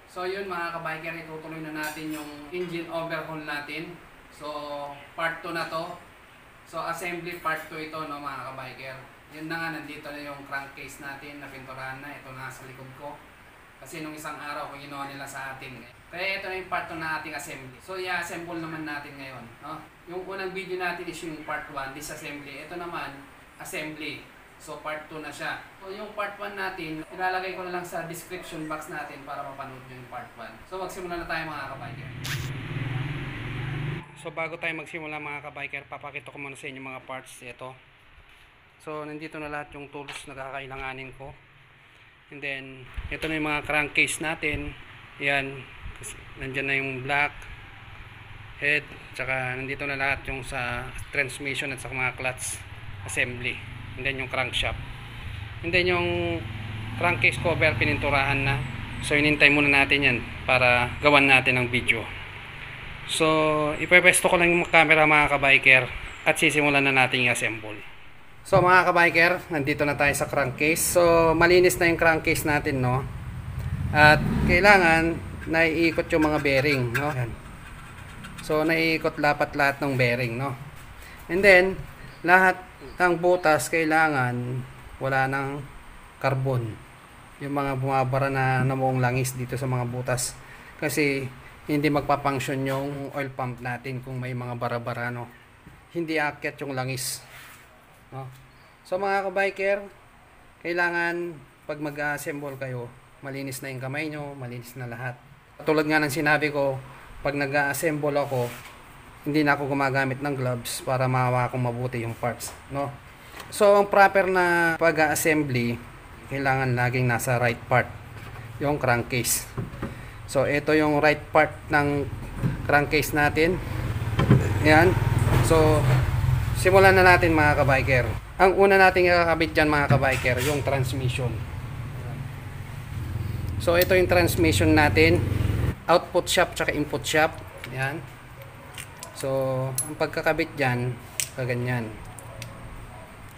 So yun mga kabiker, itutuloy na natin yung engine overhaul natin. So part 2 na to. So assembly part 2 ito no mga kabiker. Yun na nga, nandito na yung crankcase natin, napinturahan na. Ito na sa likod ko. Kasi nung isang araw kung ginawa nila sa atin. Kaya ito na yung part 2 na ating assembly. So i-assemble naman natin ngayon. No? Yung unang video natin is yung part 1, disassembly. Ito naman, assembly. So part 2 na siya. So yung part 1 natin, ilalagay ko na lang sa description box natin para mapanood nyo yung part 1. So magsimula na tayo mga kabiker. So bago tayo magsimula mga kabiker, papakita ko muna sa inyo mga parts. Ito. So nandito na lahat yung tools na kakailanganin ko. And then, ito na yung mga crankcase natin. Yan. Nandyan na yung black head. Tsaka nandito na lahat yung sa transmission at sa mga clutch assembly. And then yung crankshaft. And then yung crankcase cover pininturahan na. So inintay muna natin yan para gawan natin ng video. So ipepesto ko lang yung camera mga kabiker at sisimulan na natin i-assemble. So mga kabiker, nandito na tayo sa crankcase. So malinis na yung crankcase natin, no? At kailangan naiikot yung mga bearing, no? So naiikot lahat ng bearing, no? And then lahat ng butas kailangan wala ng carbon. Yung mga bumabara na namuong langis dito sa mga butas. Kasi hindi magpapunction yung oil pump natin kung may mga bara-bara, no? Hindi aakyat yung langis. No? So mga kabiker, kailangan pag mag-assemble kayo, malinis na yung kamay nyo, malinis na lahat. Tulad nga ng sinabi ko, pag nag-assemble ako, hindi na ako gumagamit ng gloves para mahawa kong mabuti yung parts, no? So ang proper na pag-assembly, kailangan laging nasa right part yung crankcase. So ito yung right part ng crankcase natin. Yan. So simulan na natin mga kabiker. Ang una nating ikakabit dyan mga kabiker, yung transmission. So ito yung transmission natin. Output shaft tsaka input shaft. Yan. So ang pagkakabit dyan, kaganyan.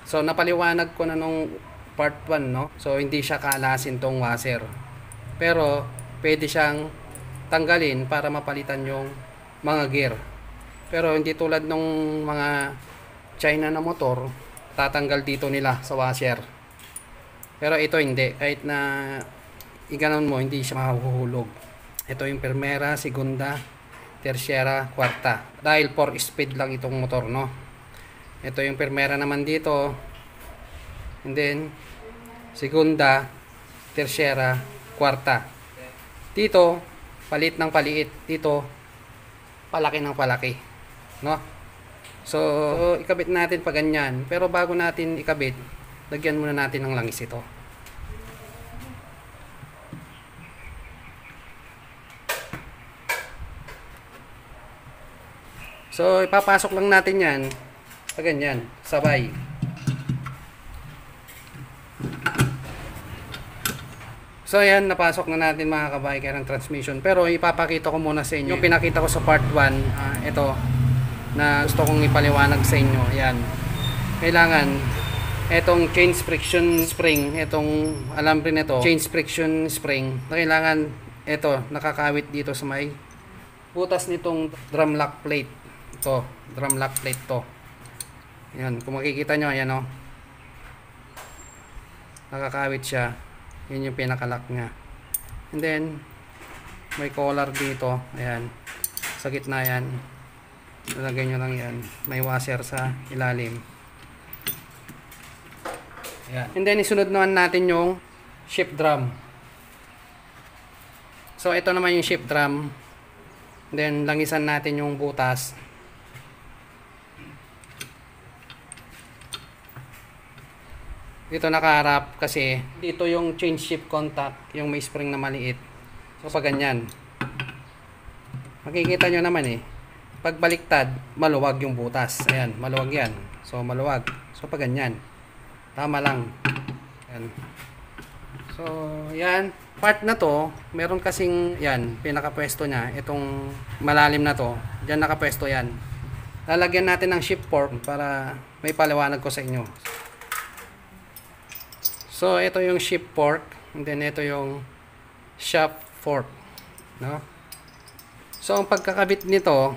So napaliwanag ko na nung part 1, no? So hindi siya kaalasin tong washer. Pero pwede siyang tanggalin para mapalitan yung mga gear. Pero hindi tulad nung mga China na motor, tatanggal dito nila sa washer. Pero ito hindi, kahit na iganon mo, hindi siya mahuhulog. Ito yung primera, segunda, tercera, kwarta. Dahil 4 speed lang itong motor, no? Ito yung primera naman dito. And then segunda, tercera, kwarta. Dito, palit ng paliit. Dito, palaki ng palaki, no? So ikabit natin pa ganyan. Pero bago natin ikabit, lagyan muna natin ng langis ito. So ipapasok lang natin yan pa ganyan, sabay. So ayan, napasok na natin mga kabiker ang transmission. Pero ipapakita ko muna sa inyo yung pinakita ko sa part 1. Ito na gusto kong ipaliwanag sa inyo. Ayan. Kailangan etong chain friction spring, etong alambre nito, chain friction spring, kailangan ito nakakawit dito sa may butas nitong drum lock plate. Ito, drum lock plate to. Ayan, kung makikita nyo, ayan o. Nakakawit siya. Yun yung pinakalock niya. And then may collar dito. Ayan. Sa gitna yan. Nalagay nyo lang yan. May washer sa ilalim. Ayan. And then isunod naman natin yung shift drum. So ito naman yung shift drum. And then langisan natin yung butas. Dito nakaharap kasi dito yung change shift contact, yung may spring na maliit. So pag ganyan, makikita nyo naman eh, pag baliktad, maluwag yung butas. Ayan, maluwag yan. So maluwag. So pag ganyan, tama lang. Ayan. So yan, part na to, meron kasing yan, pinakapwesto niya, itong malalim na to, dyan nakapwesto yan. Lalagyan natin ng shift fork para may paliwanag ko sa inyo. So ito yung shift fork, and then ito yung shaft fork, no? So ang pagkakabit nito,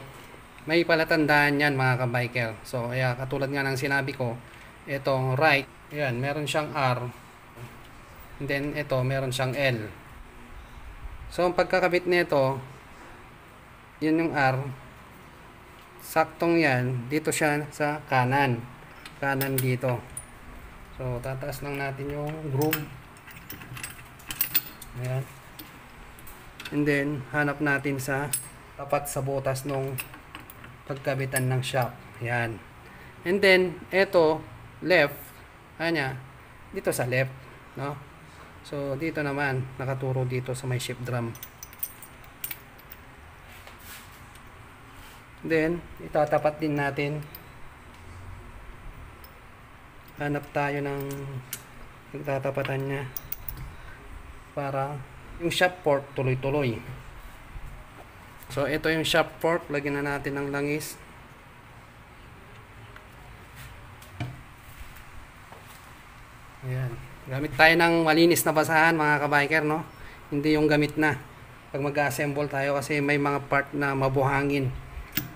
may palatandaan yan mga kabiker. So kaya katulad nga ng sinabi ko, itong right, yan, meron siyang R, and then ito meron siyang L. So ang pagkakabit nito, yun yung R, saktong yan, dito siya sa kanan dito. So tataas lang natin yung groove, ayan, and then hanap natin sa tapat sa butas nung pagkabitan ng shaft, ayan, and then ito left, ayan, dito sa left, no? So dito naman nakaturo dito sa may shift drum. Then itatapat din natin, hanap tayo ng tatapatan niya para yung shaft fork tuloy-tuloy. So ito yung shaft fork, lagyan na natin ng langis. Ayan, gamit tayo ng malinis na basahan mga kabiker, no? Hindi yung gamit na pag mag-assemble tayo, kasi may mga part na mabuhangin.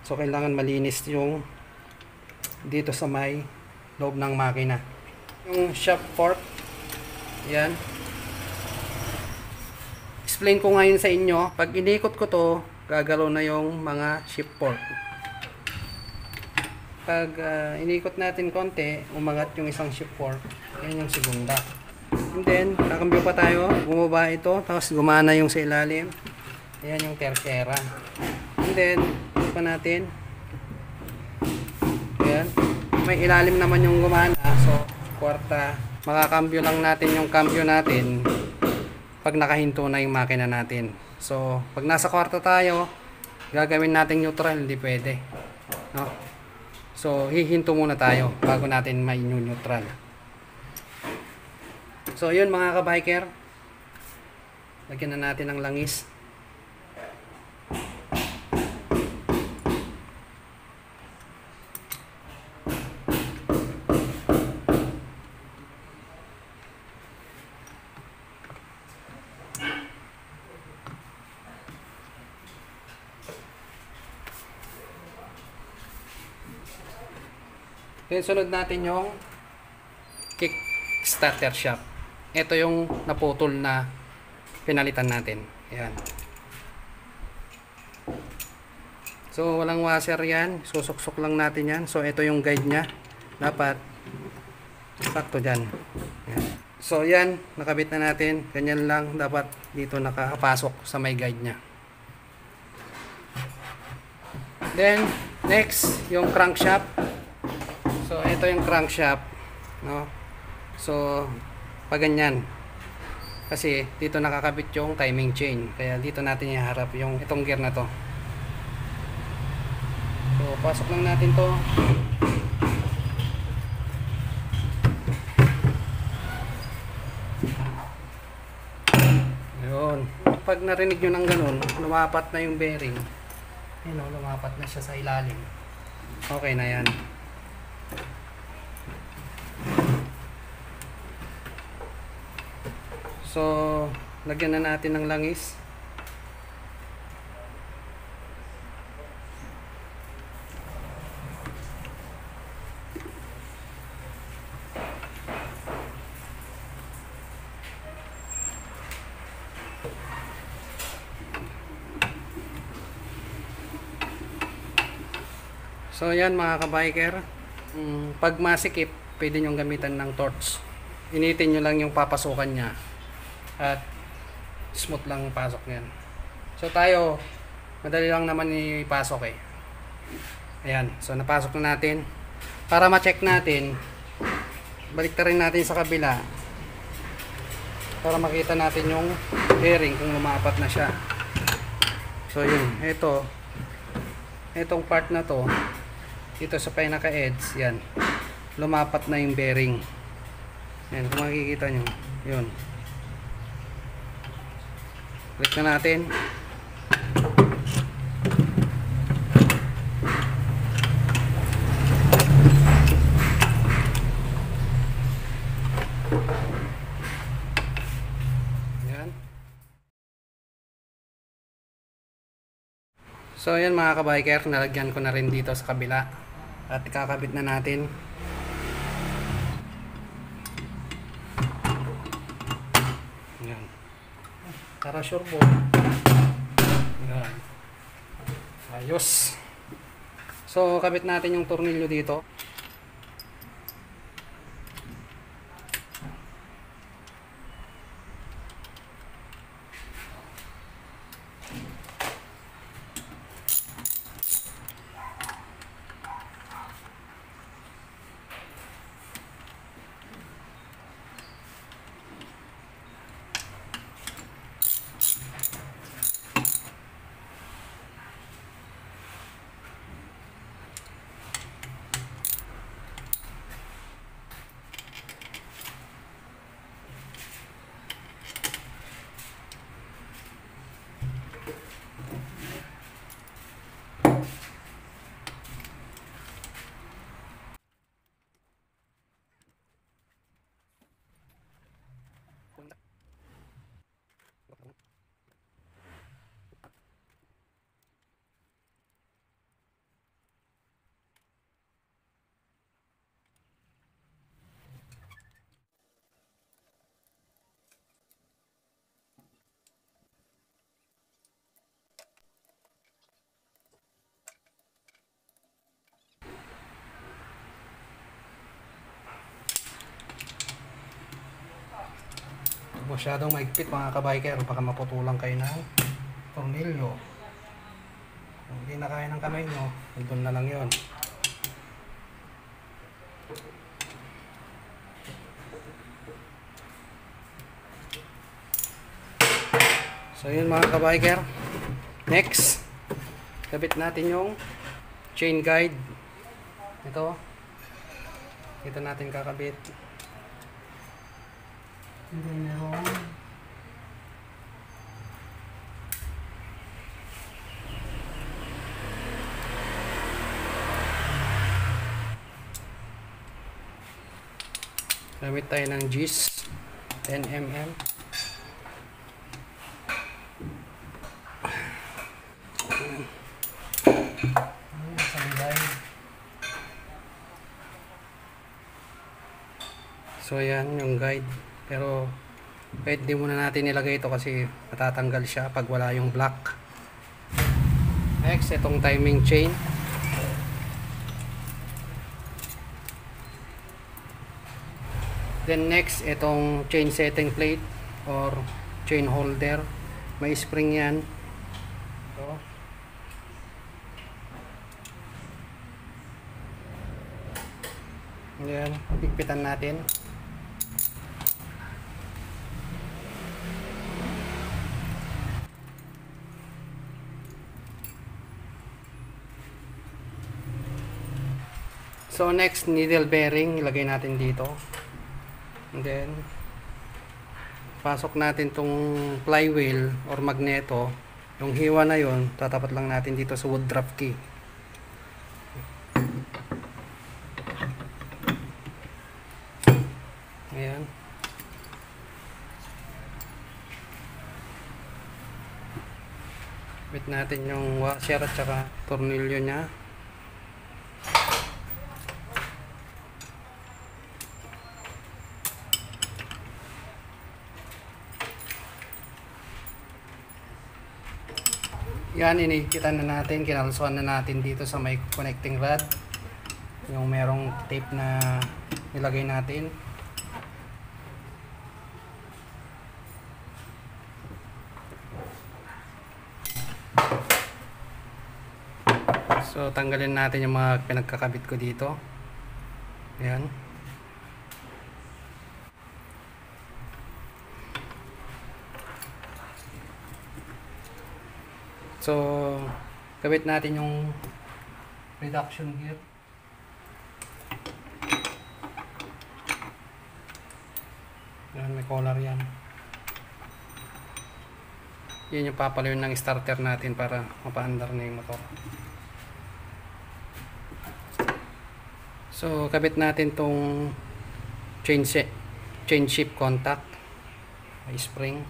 So kailangan malinis yung dito sa may loob ng makina. Yung shaft fork, yan, explain ko ngayon sa inyo. Pag inikot ko to, gagalaw na yung mga shift fork. Pag inikot natin konti, umangat yung isang shift fork, yan yung segunda. And then nakambyo pa tayo, bumaba ito, tapos gumana yung sa ilalim, yan yung tercera. And then ito pa natin, ayan, may ilalim naman yung gumana. So kwarta, makakambyo lang natin yung cambio natin pag nakahinto na yung makina natin. So pag nasa kwarta tayo, gagawin natin neutral, hindi pwede, no? So hihinto muna tayo bago natin ma-neutral. So yun mga kabiker, lagyan na natin ng langis. Then sunod natin yung kick starter shaft. Ito yung naputol na pinalitan natin. Ayan. So walang washer yan, susuksok lang natin yan. So ito yung guide nya, dapat sakto dyan. Ayan. So yan, nakabit na natin. Ganyan lang, dapat dito nakapasok sa may guide nya. Then next, yung crankshaft. So ito yung crankshaft, no? So pag ganyan, kasi dito nakakabit yung timing chain, kaya dito natin iharap yung itong gear na to. So pasok lang natin to. Ayun, pag narinig nyo ng ganun, lumapat na yung bearing. Ayun, lumapat na siya sa ilalim. Okay na yan. So lagyan na natin ng langis. So yan mga kabiker, pag masikip, pwede nyo gamitan ng torch. Initin nyo lang yung papasukan nya at smooth lang pasok niyan. So tayo, madali lang naman ipasok eh. Ayan, so napasok na natin. Para ma-check natin, balik rin natin sa kabila para makita natin yung bearing kung lumapat na siya. So yun, itong part na to, dito sa pinaka-edge, yan, lumapat na yung bearing. Yan, kung makikita nyo, yun. Click na natin. So ayan mga kabiker, nalagyan ko na rin dito sa kabila at kakabit na natin. Ayan. Para sure po. Ayan. Ayos. So kabit natin yung tornilyo dito. Masyadong maigpit mga kabiker, baka maputulang kayo ng tornilyo. Kung hindi na kaya ng kamay nyo, doon na lang yun. So yun mga kabiker, next kabit natin yung chain guide. Ito natin kakabit. And then meron gamit tayo ng GIS 10mm. So ayan yung guide, pero kahit di muna natin nilagay ito kasi matatanggal siya pag wala yung block. Next, itong timing chain. Then next, itong chain setting plate or chain holder. May spring yan. Ito. Ayan, pigpitan natin. So next, needle bearing ilagay natin dito. And then pasok natin tong flywheel or magneto. Yung hiwa na yon, tatapat lang natin dito sa wood drop key. Ayan. Bit natin yung washer at saka tornilyo nya. Yan, inikitan na natin, kinalsuan na natin dito sa may connecting rod. Yung merong tape na nilagay natin. So, tanggalin natin yung mga pinagkakabit ko dito. Ayan. So, kabit natin yung reduction gear. Ayan, may collar yan. Yan yung papalayon ng starter natin para mapaandar na yung motor. So, kabit natin tong chain shift contact. May spring.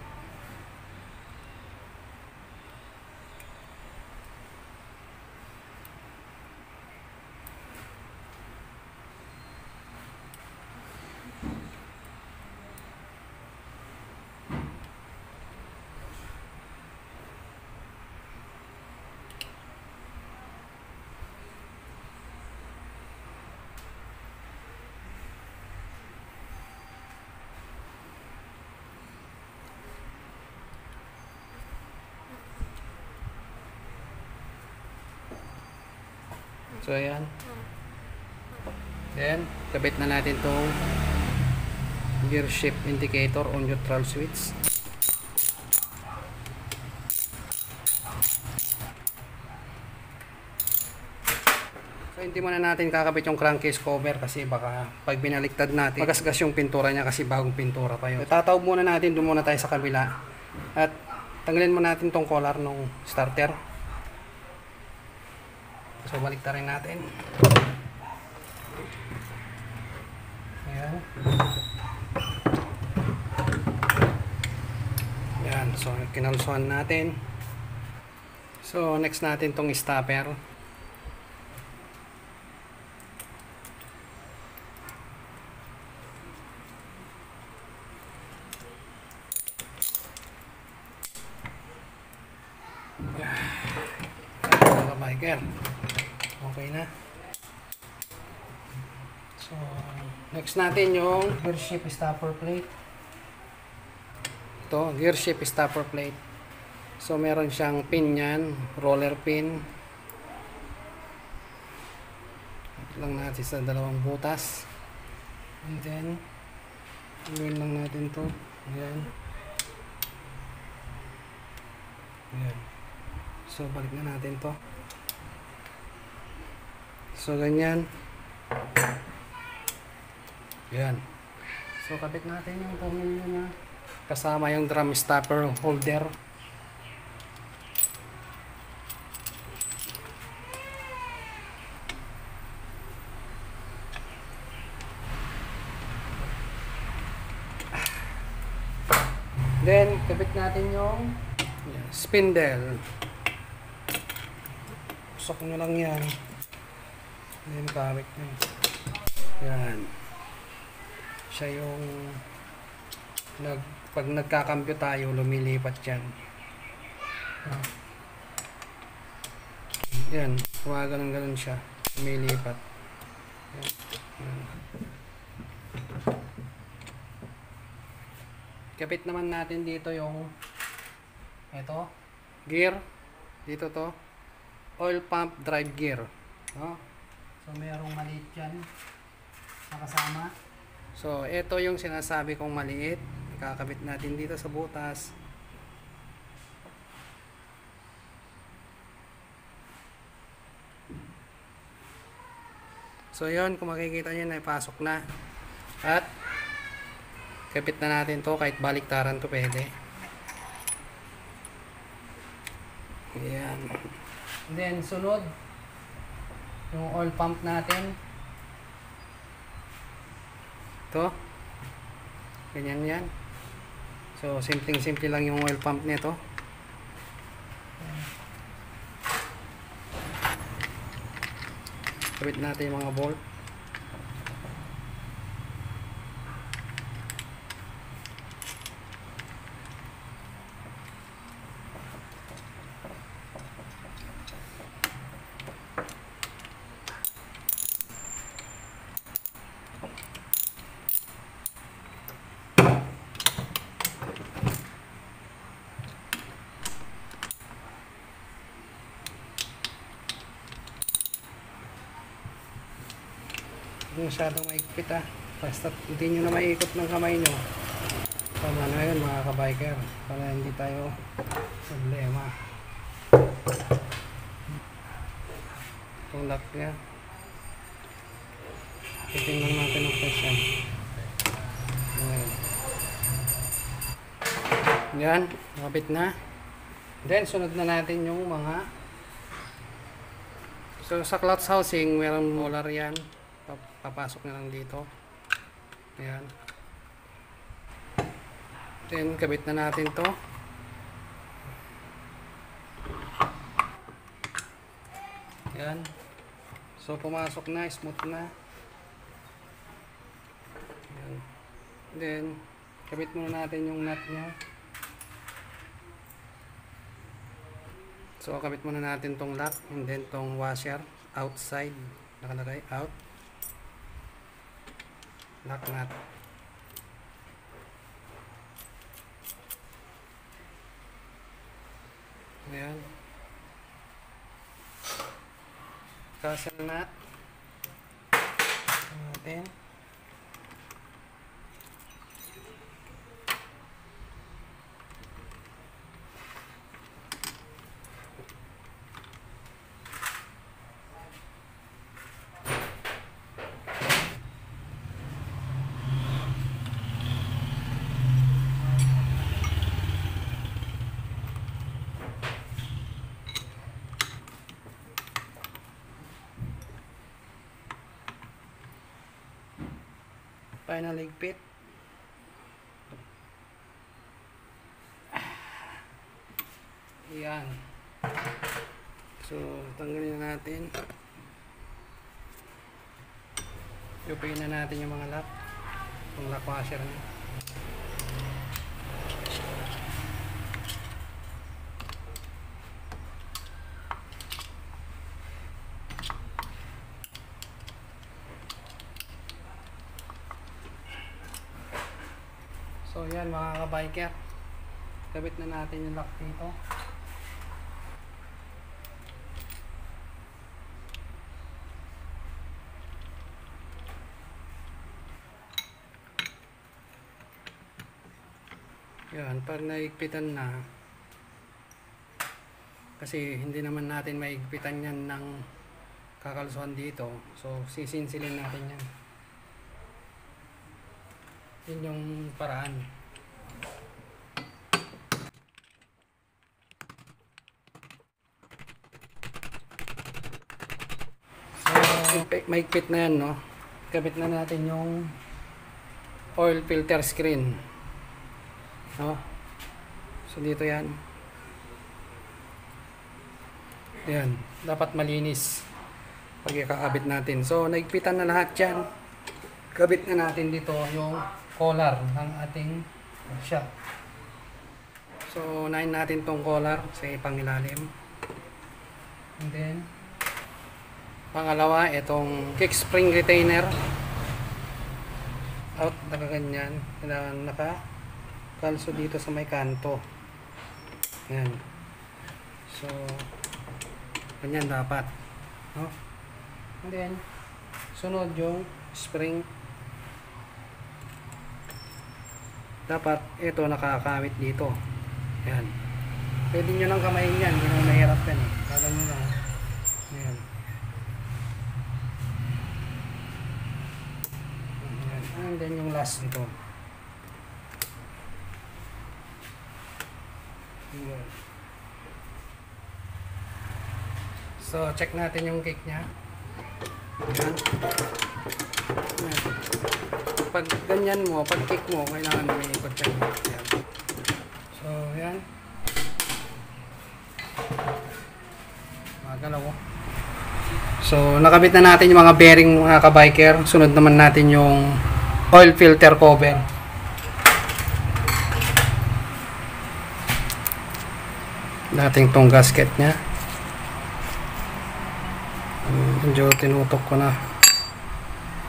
So ayan. Then kabit na natin tong gear shift indicator on neutral switch. So hindi muna natin kakabit yung crankcase cover kasi baka pag binaliktad natin magasgas yung pintura niya kasi bagong pintura pa yun. Tatawag muna natin, doon muna tayo sa kabila at tanggalin muna natin tong collar ng starter. So baliktarin natin. Ayan. Ayan, so kinalsuhan natin. So next natin tong stopper. Biker. Okay na. So, next natin yung gear shift stopper plate. Ito, gear shift stopper plate. So, meron siyang pin yan, roller pin. Lang natin sa dalawang butas. And then, gawin lang natin to. Ayan. Ayan. So, balik na natin to. So, ganyan. Yan. So, kabit natin yung tornilyo na kasama yung drum stopper holder. Then, kabit natin yung spindle. Usok nyo lang yan. Then, kabit nyo. Yan. Siya yung pag nagkakambyo tayo, lumilipat yan. Yan. Ganun siya. Lumilipat. Yan. Yan. Kapit naman natin dito yung ito, gear. Dito to. Oil pump drive gear. So, mayroong maliit yan nakasama. So, ito yung sinasabi kong maliit. Ikakabit natin dito sa butas. So, yun. Kung makikita nyo, naipasok na. At, kabit na natin to. Kahit baliktaran to, pwede. Ayan. Then, sunod. Yung oil pump natin. Ito. Ganyan yan. So, simpleng-simple lang yung oil pump nito. Kabit natin yung mga bolt. Masyadong maikpit basta hindi nyo na maiikot ng kamay nyo. Tama na yun mga kabiker, para hindi tayo problema. Itong lock nya, titingnan natin ang presyon. Yan, nakabit na. Then sunod na natin yung mga, so sa clutch housing merong molar yan, papasok na lang dito. Ayan. Then kabit na natin to. Ayan. So pumasok na, smooth na. Ayan. Then kabit muna natin yung nut nya. So kabit muna natin tong lock and then tong washer outside, nakalagay out. Lock nut. Ayan. Castle nut. Natin. Final higpit. Ayan. So, tanggalin na natin. Yupain na natin yung mga lock. Yung lock washer niya. So yan mga ka-biker, kabit na natin yung lock dito. Yan, pag naigpitan na, kasi hindi naman natin maigpitan yan ng kakalsuhan dito, so sisinsilin natin yan. Yun yung paraan. So, maigpit na yan, no? Kabit na natin yung oil filter screen. No? So, dito yan. Yan. Dapat malinis pag ikakabit natin. So, naigpitan na lahat yan. Kabit na natin dito yung collar ng ating shock. So, unahin natin tong collar sa pangilalim. And then, pangalawa, itong kick spring retainer. Out, nakaganyan. Nakakalso dito sa may kanto. Ayan. So, ganyan dapat. No? And then, sunod yung spring. Dapat ito nakakawit dito. Ayan. Pwede nyo lang kamayin yan. Hindi mo mahirap yan. Kala nyo lang. Ayan. Ayan. And then yung last ito. Ayan. So check natin yung kick nya. Ayan. Ayan. Pag ganyan mo, pag kick mo, kailangan may ikot yan. Ayan. So, yan. Magalaw. So, nakabit na natin yung mga bearing mga ka-biker. Sunod naman natin yung oil filter cover. Dating tong gasket nya. Medyo tinutok ko na.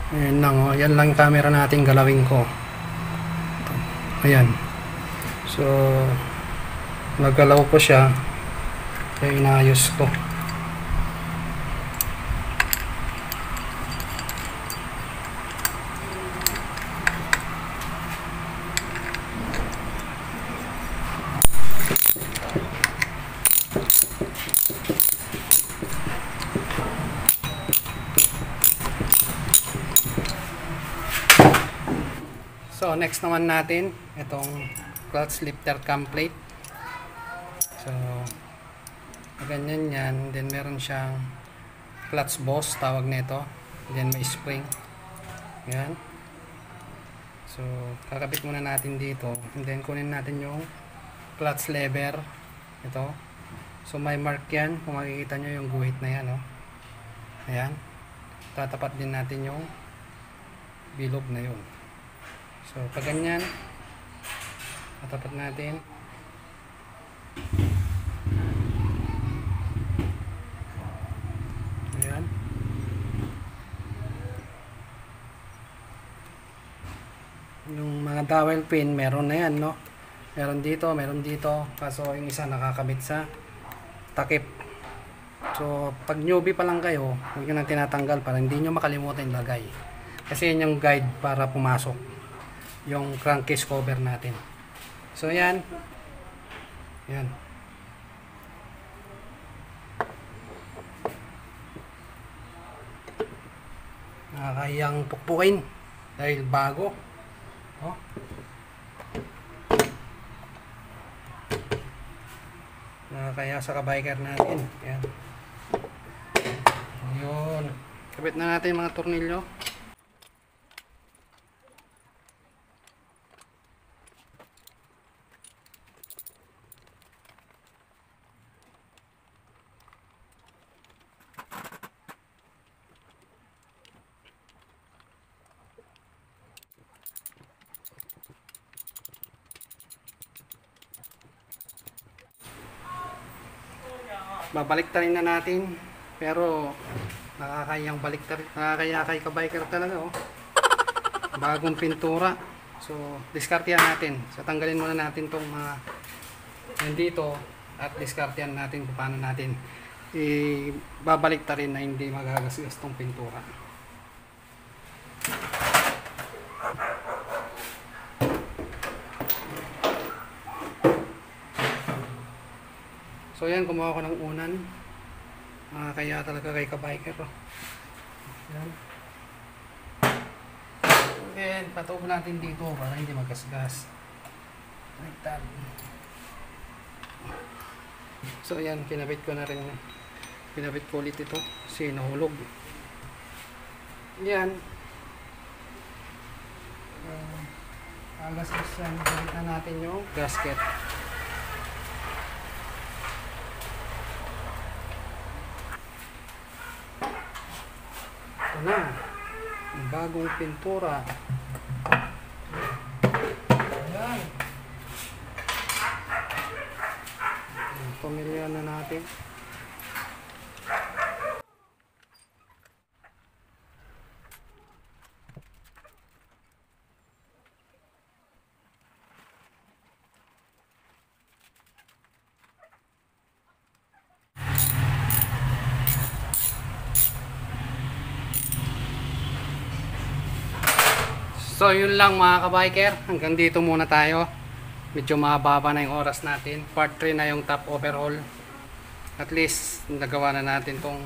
Ayan lang, oh. Yan lang yung camera natin galawin ko. Ayan. So, nagalaw ko siya. Kaya inaayos ko. So, next naman natin, itong clutch lifter cam plate. So, ganyan yan. Then, meron siyang clutch boss, tawag nito. Then, may spring. Yan. So, kakabit muna natin dito. And then, kunin natin yung clutch lever. Ito. So, may mark yan. Kung makikita nyo yung guhit na yan. Oh. Ayan. Tatapat din natin yung bilog na yun. So, pag ganyan, tatapat natin. Ayan. Yung mga dowel pin, meron na yan, no? Meron dito, meron dito. Kaso, yung isa nakakabit sa takip. So, pag newbie pa lang kayo, huwag nyo nang tinatanggal para hindi nyo makalimutan ilagay. Kasi yan yung guide para pumasok yung crankcase cover natin. So, yan. Yan. Nakakayang pukpukin dahil bago. Oh. Nakakaya sa kabiker natin. Yan. Yun. Kabit na natin mga tornilyo. Babaliktarin na natin, pero nakakayang baliktarin, nakakaya kay kabiker talaga, oh. Bagong pintura. So diskartehan natin. So tanggalin muna natin tong mga nandito at diskartehan natin kung paano natin babaliktarin na hindi magagasgas tong pintura. So yan, kumuha ko ng unan. Kaya talaga kay kabiker. Yan. And patuog natin dito para hindi magkasgas. Baliktad. So yan, kinabit ko na rin. Kinabit ko ulit ito kasi nahulog. Yan. Agasgas yan. Balik na natin yung gasket. Na ang bagong pintura. Ayan. Pamilya na natin. So yun lang mga kabiker, hanggang dito muna tayo. Medyo mababa na yung oras natin. Part 3 na yung top overhaul. At least nagawa na natin tong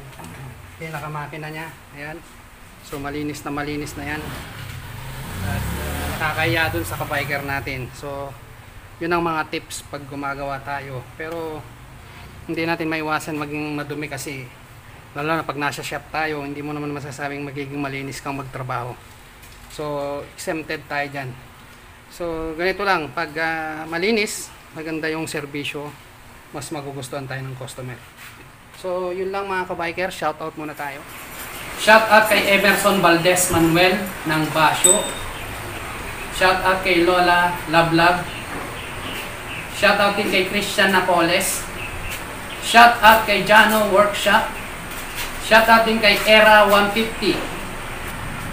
pinakamakina niya. Ayan. So malinis na yan. At nakakaya dun sa kabiker natin. So yun ang mga tips pag gumagawa tayo. Pero hindi natin maiwasan maging madumi kasi lalo na pag nasa shop tayo, hindi mo naman masasabing magiging malinis kang magtrabaho. So, exempted tayo dyan. So, ganito lang. Pag malinis, maganda yung serbisyo, mas magugustuhan tayo ng customer. So, yun lang mga kabiker. Shoutout muna tayo. Shoutout kay Emerson Valdez Manuel ng Basyo. Shoutout kay Lola Lablab. Shoutout din kay Christian Napoles. Shoutout kay Jano Workshop. Shoutout din kay Era 150.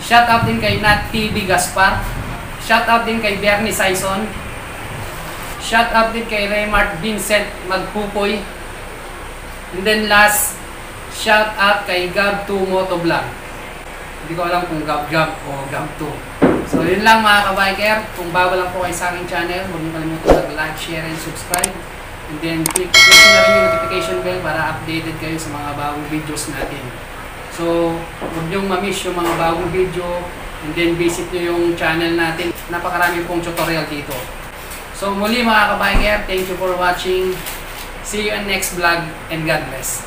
Shoutout din kay Nat TV Gaspar. Shoutout din kay Bernie Saison. Shoutout din kay Raymart Vincent Magpupoy. And then last, shoutout kay Gab2 Motovlog. Hindi ko alam kung Gab o Gab2. So yun lang mga kabiker. Kung bago lang po kayo sa aking channel, huwag niyo kalimutan mag-like, share, and subscribe. And then click na rin yung notification bell para updated kayo sa mga bagong videos natin. So, huwag niyong ma-miss yung mga bagong video, and then visit niyo yung channel natin. Napakarami pong tutorial dito. So, muli mga kabiker, thank you for watching. See you in next vlog, and God bless.